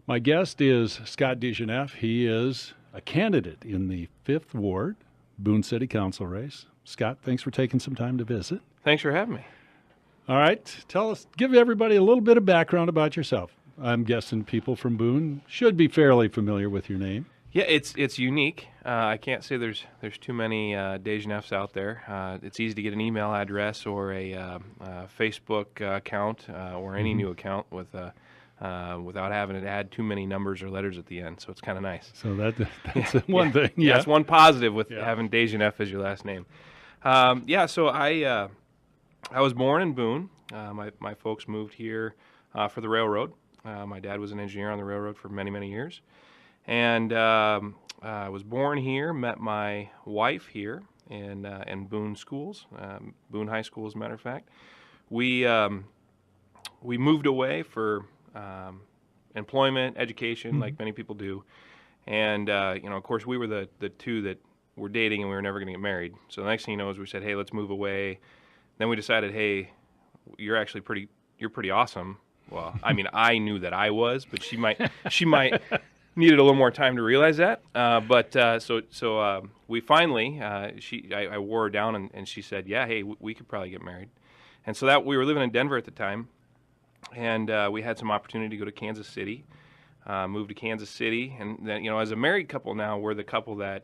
My guest is Scott Degeneffe. He is a candidate in the 5th Ward Boone City Council race. Scott, thanks for taking some time to visit. Thanks for having me. All right, give everybody a little bit of background about yourself. I'm guessing people from Boone should be fairly familiar with your name. Yeah, it's unique. I can't say there's too many Degeneffes out there. It's easy to get an email address or a Facebook account or any new account without having to add too many numbers or letters at the end. So it's kind of nice. So that's one thing. Yeah, that's one positive with having Degeneffe as your last name. So I was born in Boone. My folks moved here for the railroad. My dad was an engineer on the railroad for many, many years. And I was born here, met my wife here in Boone schools, Boone High School, as a matter of fact. We moved away for employment, education, like many people do. And, of course, we were the two that were dating and we were never going to get married. So the next thing you know is we said, hey, let's move away. Then we decided, hey, you're pretty awesome. Well, I mean, I knew that I was, but she might needed a little more time to realize that. So we finally, I wore her down and she said, yeah, hey, we could probably get married. And so that we were living in Denver at the time, and we had some opportunity to go to Kansas City, move to Kansas City. And then, as a married couple now, we're the couple that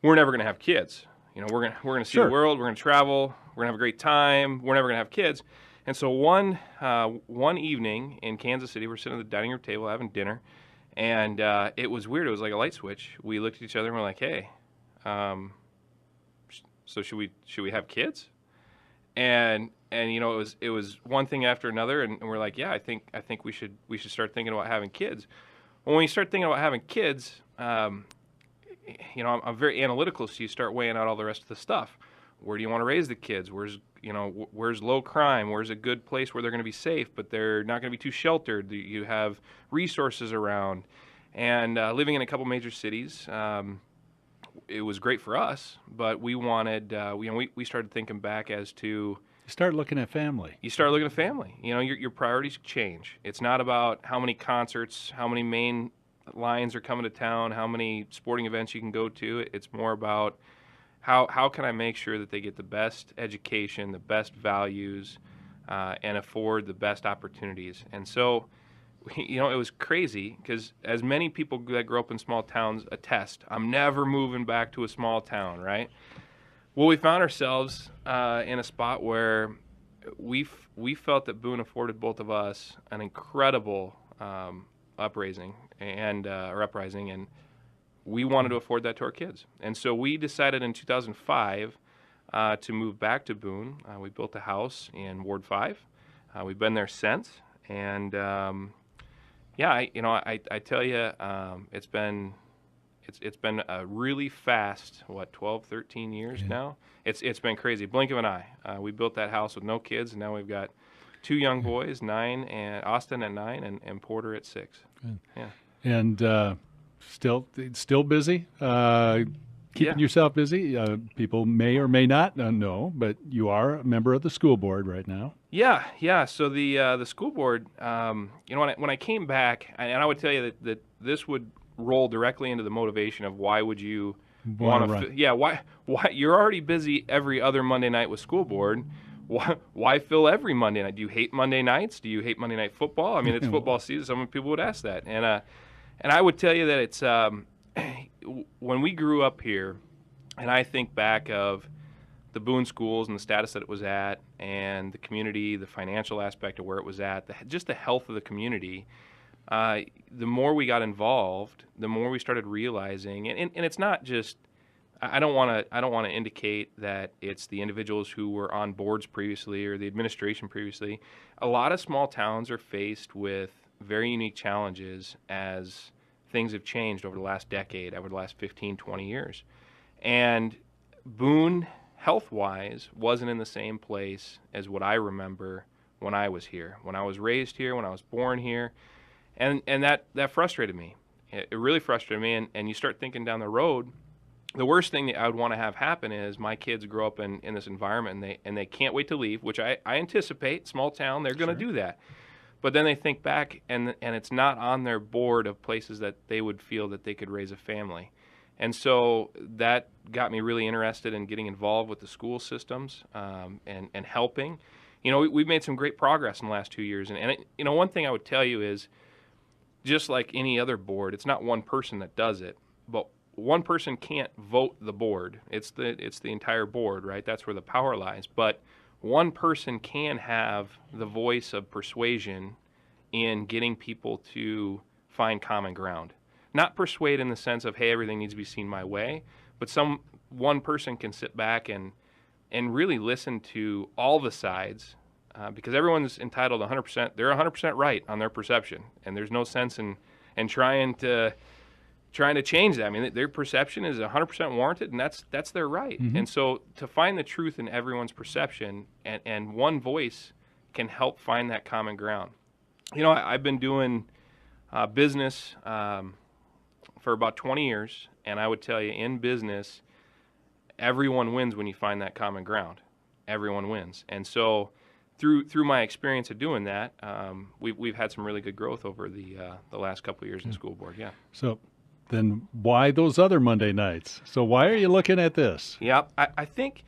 we're never going to have kids. We're going to see the world, we're going to travel, we're going to have a great time, we're never going to have kids. And so one evening in Kansas City, we're sitting at the dining room table having dinner, and it was weird. It was like a light switch. We looked at each other and we're like, "Hey, so should we have kids?" And it was one thing after another, and we're like, "Yeah, I think we should start thinking about having kids." Well, when you start thinking about having kids, I'm very analytical, so you start weighing out all the rest of the stuff. Where do you want to raise the kids? Where's low crime? Where's a good place where they're going to be safe, but they're not going to be too sheltered? You have resources around. And living in a couple major cities, it was great for us, but we wanted, we started thinking back as to... You start looking at family. You start looking at family. Your priorities change. It's not about how many concerts, how many main lines are coming to town, how many sporting events you can go to. It's more about... How can I make sure that they get the best education, the best values, and afford the best opportunities? And so, it was crazy because as many people that grow up in small towns attest, I'm never moving back to a small town, right? Well, we found ourselves in a spot where we felt that Boone afforded both of us an incredible uprising, and we wanted to afford that to our kids. And so we decided in 2005 to move back to Boone. We built a house in Ward 5. We've been there since. And, I tell you, it's been a really fast, 12, 13 years now? It's been crazy. Blink of an eye. We built that house with no kids, and now we've got 2 young boys, Austin at 9 and Porter at 6. Good. Yeah. And... Still busy, keeping yourself busy. People may or may not know, but you are a member of the school board right now. Yeah. So the school board, when I came back, and I would tell you that this would roll directly into the motivation of why would you want to? Why you're already busy every other Monday night with school board. Why fill every Monday night? Do you hate Monday nights? Do you hate Monday night football? I mean, it's football season. Some people would ask that, and I would tell you that it's when we grew up here, and I think back of the Boone schools and the status that it was at, and the community, the financial aspect of where it was at, just the health of the community. The more we got involved, the more we started realizing, and it's not just. I don't want to indicate that it's the individuals who were on boards previously or the administration previously. A lot of small towns are faced with very unique challenges as things have changed over the last decade, over the last 15, 20 years. And Boone, health-wise, wasn't in the same place as what I remember when I was here, when I was raised here, when I was born here. And that frustrated me. It really frustrated me. And you start thinking down the road, the worst thing that I would want to have happen is my kids grow up in this environment and they can't wait to leave, which I anticipate, small town, they're going to do that. But then they think back, and it's not on their board of places that they would feel that they could raise a family. And so that got me really interested in getting involved with the school systems and helping. We've made some great progress in the last 2 years. And one thing I would tell you is, just like any other board, it's not one person that does it, but one person can't vote the board. It's the entire board, right? That's where the power lies. But one person can have the voice of persuasion in getting people to find common ground. Not persuade in the sense of, hey, everything needs to be seen my way, but one person can sit back and really listen to all the sides, because everyone's entitled 100%. They're 100% right on their perception, and there's no sense in trying to change that. I mean, their perception is 100% warranted, and that's their right. Mm-hmm. And so to find the truth in everyone's perception, and one voice can help find that common ground. I've been doing business for about 20 years, and I would tell you, in business, everyone wins when you find that common ground. Everyone wins. And so through my experience of doing that, we've had some really good growth over the last couple of years in the school board. Yeah. So then why those other Monday nights? So why are you looking at this? Yeah, I think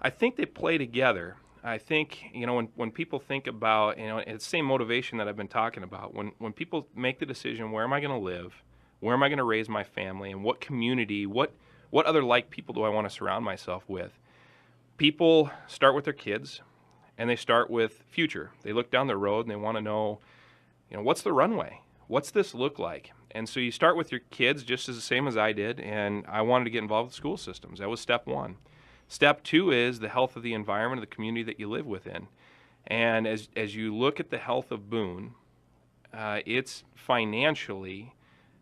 they play together. I think, when people think about, it's the same motivation that I've been talking about. When people make the decision, where am I going to live? Where am I going to raise my family? And what community, what other like people do I want to surround myself with? People start with their kids, and they start with future. They look down the road and they want to know, what's the runway? What's this look like? And so you start with your kids, just as the same as I did, and I wanted to get involved with school systems. That was step one. Step two is the health of the environment, of the community that you live within. And as you look at the health of Boone, it's financially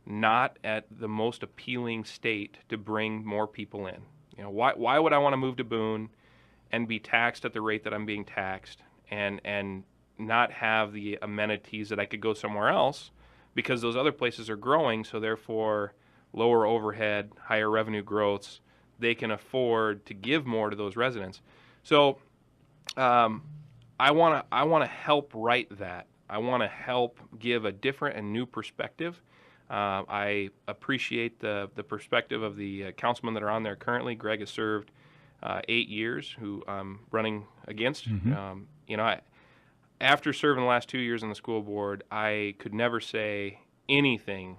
not at the most appealing state to bring more people in. Why would I want to move to Boone and be taxed at the rate that I'm being taxed, and not have the amenities that I could go somewhere else, because those other places are growing, so therefore lower overhead, higher revenue growths, they can afford to give more to those residents. So I want to help right that. I want to help give a different and new perspective. I appreciate the perspective of the councilmen that are on there currently. Greg has served 8 years, who I'm running against. Mm-hmm. After serving the last 2 years on the school board, I could never say anything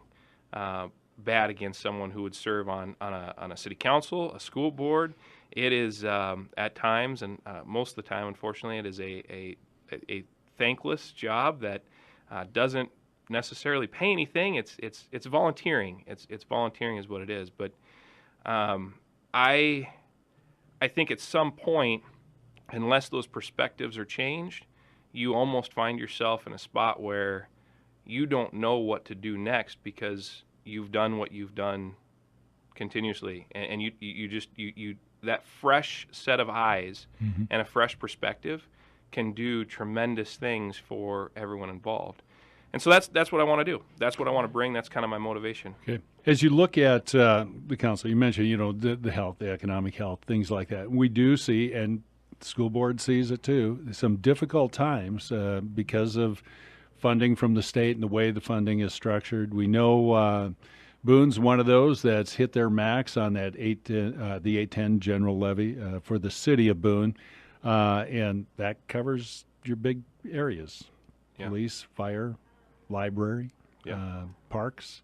bad against someone who would serve on a city council, a school board. It is at times, and most of the time, unfortunately, it is a thankless job that doesn't necessarily pay anything. It's volunteering. It's volunteering is what it is. But I think at some point, unless those perspectives are changed, you almost find yourself in a spot where you don't know what to do next, because you've done what you've done continuously, and you that fresh set of eyes mm-hmm. and a fresh perspective can do tremendous things for everyone involved. And so that's what I want to do. That's what I want to bring. That's kind of my motivation. Okay. As you look at the council, you mentioned, the health, the economic health, things like that. We do see, and the school board sees it too, some difficult times because of funding from the state and the way the funding is structured. We know Boone's one of those that's hit their max on that the 810 general levy for the city of Boone, and that covers your big areas: police, fire, library, parks,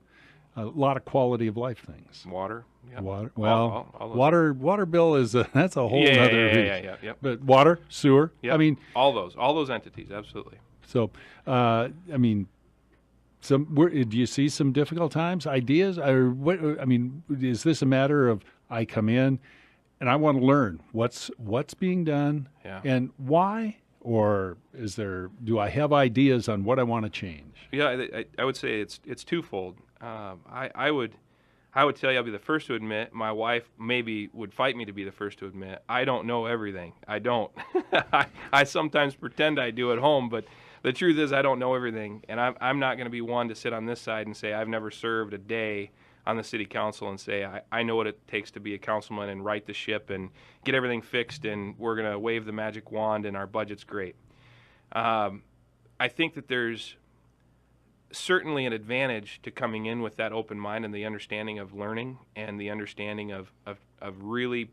a lot of quality of life things. Water. Water. Well, all water bill is that's a whole other. Yeah. But water, sewer. Yep. I mean, all those entities, absolutely. So, do you see some difficult times, ideas, or what? I mean, is this a matter of I come in and I want to learn what's being done and why? Or do I have ideas on what I want to change? Yeah, I would say it's twofold. I would tell you, I'll be the first to admit, my wife maybe would fight me to be the first to admit, I don't know everything. I don't. I sometimes pretend I do at home, but the truth is I don't know everything. And I'm not going to be one to sit on this side and say I've never served a day on the city council and say I know what it takes to be a councilman and right the ship and get everything fixed, and we're going to wave the magic wand and our budget's great. I think that there's certainly an advantage to coming in with that open mind and the understanding of learning and the understanding of really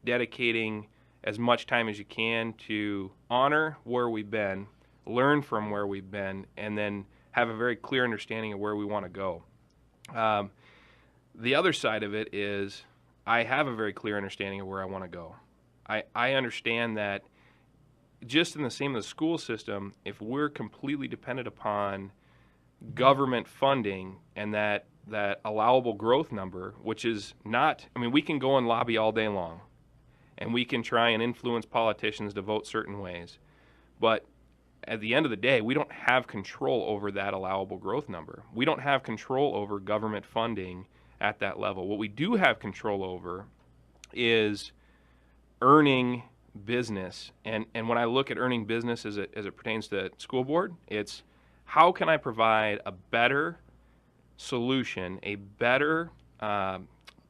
dedicating as much time as you can to honor where we've been, learn from where we've been, and then have a very clear understanding of where we want to go. The other side of it is I have a very clear understanding of where I want to go. I understand that just in the same as the school system, if we're completely dependent upon government funding and that allowable growth number, which is not, I mean, we can go and lobby all day long, and we can try and influence politicians to vote certain ways, but at the end of the day, we don't have control over that allowable growth number. We don't have control over government funding at that level. What we do have control over is earning business. And when I look at earning business as it pertains to school board, it's how can I provide a better solution, a better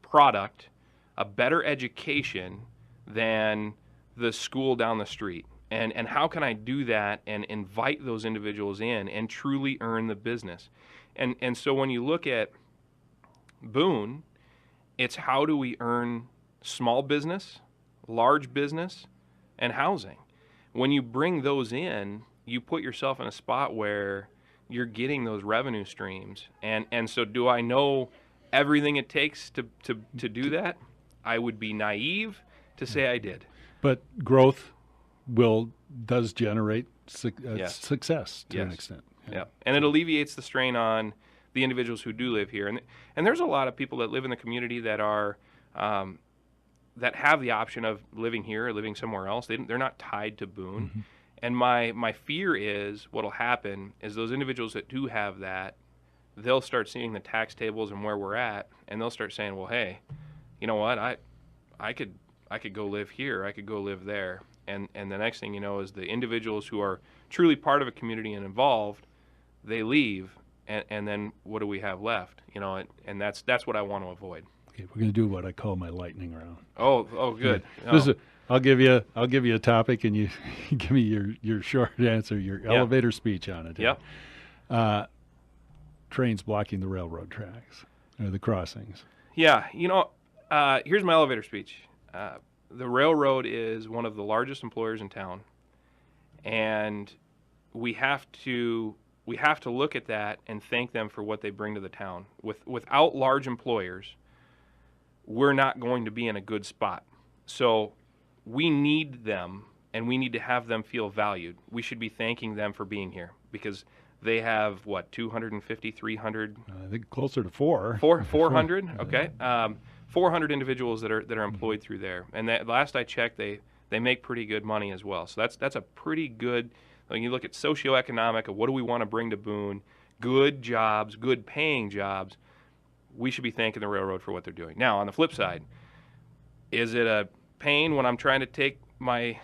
product, a better education than the school down the street? And how can I do that and invite those individuals in and truly earn the business? And so when you look at Boone, it's how do we earn small business, large business, and housing? When you bring those in, you put yourself in a spot where you're getting those revenue streams. And so do I know everything it takes to do that? I would be naive to say I did. But growth does generate Yes. success to an Yes. extent. Yeah, and it alleviates the strain on the individuals who do live here. And there's a lot of people that live in the community that are that have the option of living here or living somewhere else. They're not tied to Boone. Mm-hmm. And my fear is what'll happen is those individuals that do have that, they'll start seeing the tax tables and where we're at, and they'll start saying, well, hey, you know what, I could go live here, I could go live there. And the next thing you know is the individuals who are truly part of a community and involved, they leave, and then what do we have left? You know, and that's what I want to avoid. Okay, we're going to do what I call my lightning round. Oh, good. Yeah. This is, I'll give you a topic, and you give me your short answer, your elevator speech on it. Yep. Trains blocking the railroad tracks or the crossings. Yeah, you know, here's my elevator speech. The railroad is one of the largest employers in town, and we have to look at that and thank them for what they bring to the town. Without large employers, we're not going to be in a good spot. So we need them, and we need to have them feel valued. We should be thanking them for being here because they have, 250, 300? I think closer to 400. 400? Okay. 400 individuals that are employed through there. And that, last I checked, they make pretty good money as well. So that's a pretty good, when you look at socioeconomic, of what do we want to bring to Boone, good jobs, good paying jobs, we should be thanking the railroad for what they're doing. Now, on the flip side, is it a pain when I'm trying to take my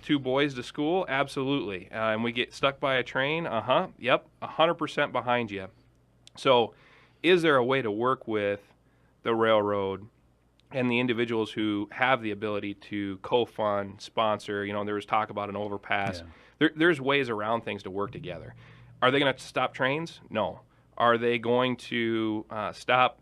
2 boys to school? Absolutely. And we get stuck by a train? Yep, 100% behind you. So is there a way to work with the railroad and the individuals who have the ability to co-fund, sponsor? You know, there was talk about an overpass. Yeah. There's ways around things to work together. Are they going to stop trains? No. Are they going to stop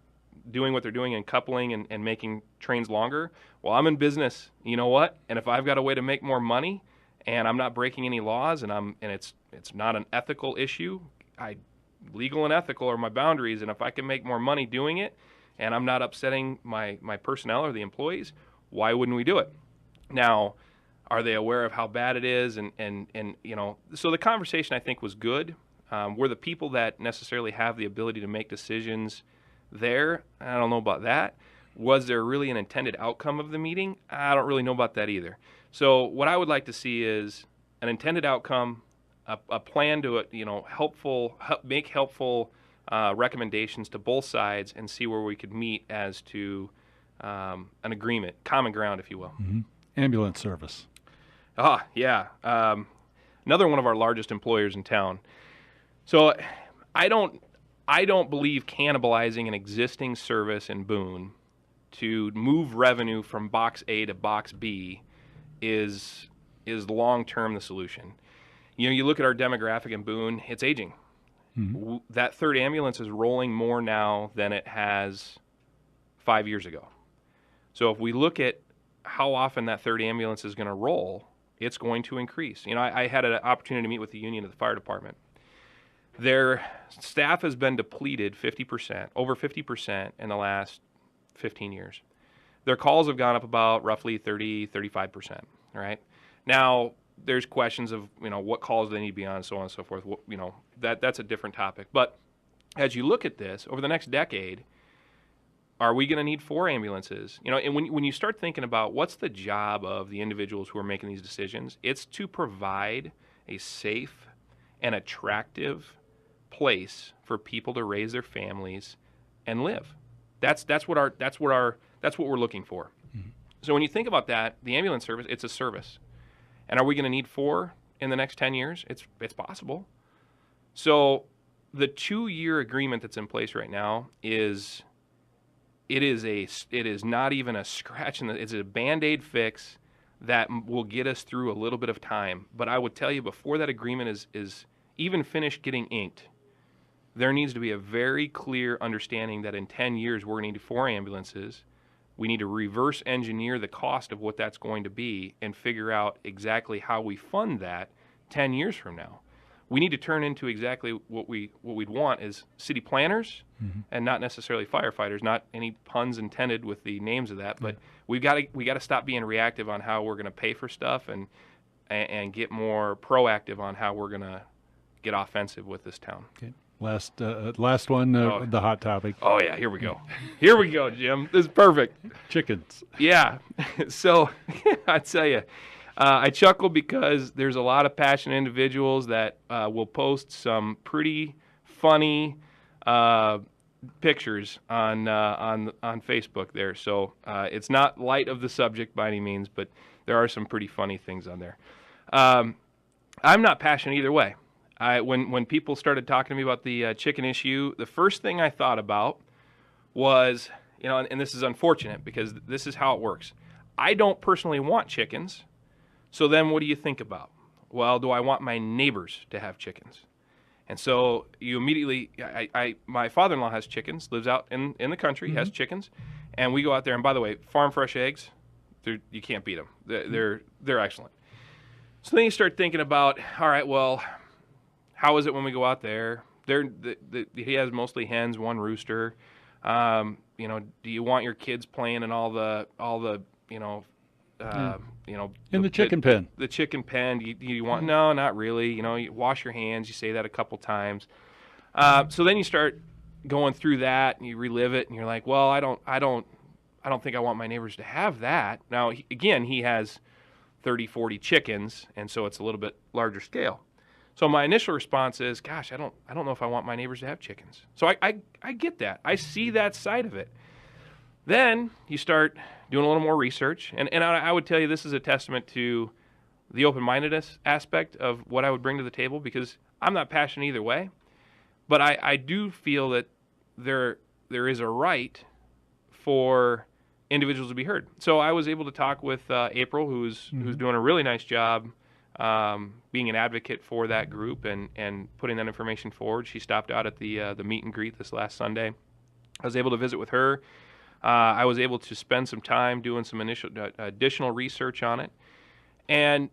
doing what they're doing and coupling and making trains longer? Well, I'm in business, you know what? And if I've got a way to make more money and I'm not breaking any laws and it's not an ethical issue, legal and ethical are my boundaries, and if I can make more money doing it and I'm not upsetting my personnel or the employees, why wouldn't we do it? Now, are they aware of how bad it is? And you know, so the conversation I think was good. Were the people that necessarily have the ability to make decisions there? I don't know about that. Was there really an intended outcome of the meeting? I don't really know about that either. So what I would like to see is an intended outcome, a plan to make helpful recommendations to both sides, and see where we could meet as to an agreement, common ground, if you will. Mm-hmm. Ambulance service. Yeah. Another one of our largest employers in town. So I don't believe cannibalizing an existing service in Boone to move revenue from box A to box B is long-term the solution. You look at our demographic in Boone, it's aging. That third ambulance is rolling more now than it has 5 years ago. So if we look at how often that third ambulance is going to roll, it's going to increase. I had an opportunity to meet with the union of the fire department. Their staff has been depleted 50%, over 50% in the last 15 years. Their calls have gone up about roughly 30, 35%, right? Now, there's questions of, what calls they need to be on, so on and so forth. That's a different topic. But as you look at this, over the next decade, are we going to need 4 ambulances? And when you start thinking about what's the job of the individuals who are making these decisions, it's to provide a safe and attractive place for people to raise their families and live. That's what we're looking for. So when you think about that, the ambulance service, it's a service. And are we going to need 4 in the next 10 years? It's possible. So the 2-year agreement that's in place right now is not even a scratch it's a Band-Aid fix that will get us through a little bit of time. But I would tell you, before that agreement is even finished getting inked, there needs to be a very clear understanding that in 10 years we're going to need 4 ambulances. We need to reverse engineer the cost of what that's going to be and figure out exactly how we fund that 10 years from now. We need to turn into exactly what we'd want is city planners and not necessarily firefighters. Not any puns intended with the names of that, but we got to stop being reactive on how we're going to pay for stuff and get more proactive on how we're going to get offensive with this town. Okay. Last one, the hot topic. Oh yeah, here we go. Here we go, Jim. This is perfect. Chickens. Yeah. So I tell you, I chuckle because there's a lot of passionate individuals that will post some pretty funny pictures on Facebook there. So it's not light of the subject by any means, but there are some pretty funny things on there. I'm not passionate either way. When people started talking to me about the chicken issue, the first thing I thought about was, and this is unfortunate because this is how it works. I don't personally want chickens, so then what do you think about? Well, do I want my neighbors to have chickens? And so you immediately, my father-in-law has chickens, lives out in the country, has chickens, and we go out there, and by the way, farm fresh eggs, you can't beat them. They're excellent. So then you start thinking about, all right, well, how is it when we go out there? He has mostly hens, 1 rooster. Do you want your kids playing in all the in the chicken pen? The chicken pen. Do you want? No, not really. You wash your hands. You say that a couple times. So then you start going through that and you relive it, and you're like, well, I don't think I want my neighbors to have that. Now, he has 30, 40 chickens, and so it's a little bit larger scale. So my initial response is, gosh, I don't know if I want my neighbors to have chickens. So I get that. I see that side of it. Then you start doing a little more research, and I would tell you this is a testament to the open-mindedness aspect of what I would bring to the table, because I'm not passionate either way, but I do feel that there is a right for individuals to be heard. So I was able to talk with April, who's doing a really nice job being an advocate for that group and putting that information forward. She stopped out at the meet and greet this last Sunday. I was able to visit with her. I was able to spend some time doing some additional research on it. And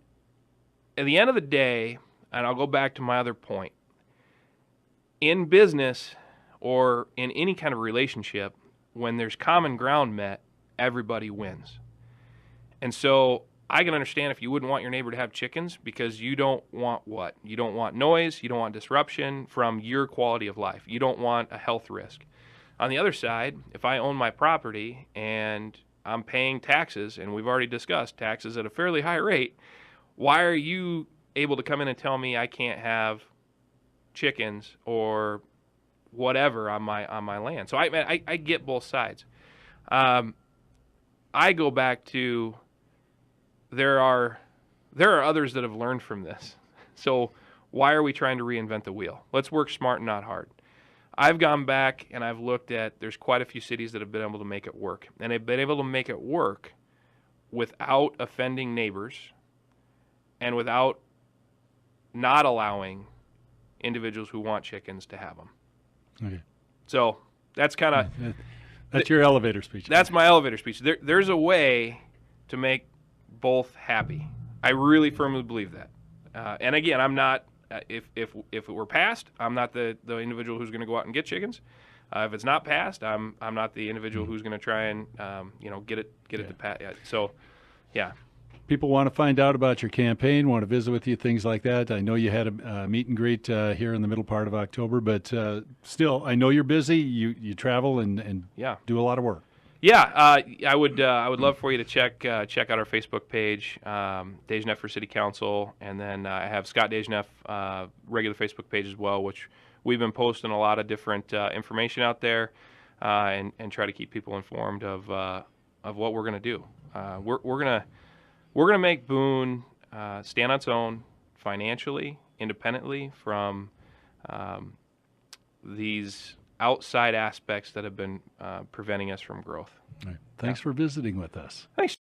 at the end of the day, and I'll go back to my other point, in business or in any kind of relationship, when there's common ground met, everybody wins. And so I can understand if you wouldn't want your neighbor to have chickens because you don't want what? You don't want noise, you don't want disruption from your quality of life. You don't want a health risk. On the other side, if I own my property and I'm paying taxes, and we've already discussed taxes at a fairly high rate, why are you able to come in and tell me I can't have chickens or whatever on my land? So I get both sides. I go back to there are others that have learned from this. So why are we trying to reinvent the wheel? Let's work smart and not hard. I've gone back and I've looked at, there's quite a few cities that have been able to make it work. And they've been able to make it work without offending neighbors and without not allowing individuals who want chickens to have them. Okay. So that's kind of that's your elevator speech. That's my elevator speech. There's a way to make both happy. I really firmly believe that. And again, I'm not. If it were passed, I'm not the individual who's going to go out and get chickens. If it's not passed, I'm not the individual who's going to try and get it to pass. So, yeah. People want to find out about your campaign, want to visit with you, things like that. I know you had a meet and greet here in the middle part of October, but still, I know you're busy. You travel and do a lot of work. Yeah, I would love for you to check out our Facebook page, Degeneffe for City Council, and then I have Scott Degeneffe regular Facebook page as well, which we've been posting a lot of different information out there, and try to keep people informed of what we're going to do. We're gonna make Boone stand on its own financially, independently from these outside aspects that have been preventing us from growth. All right. Thanks for visiting with us. Thanks.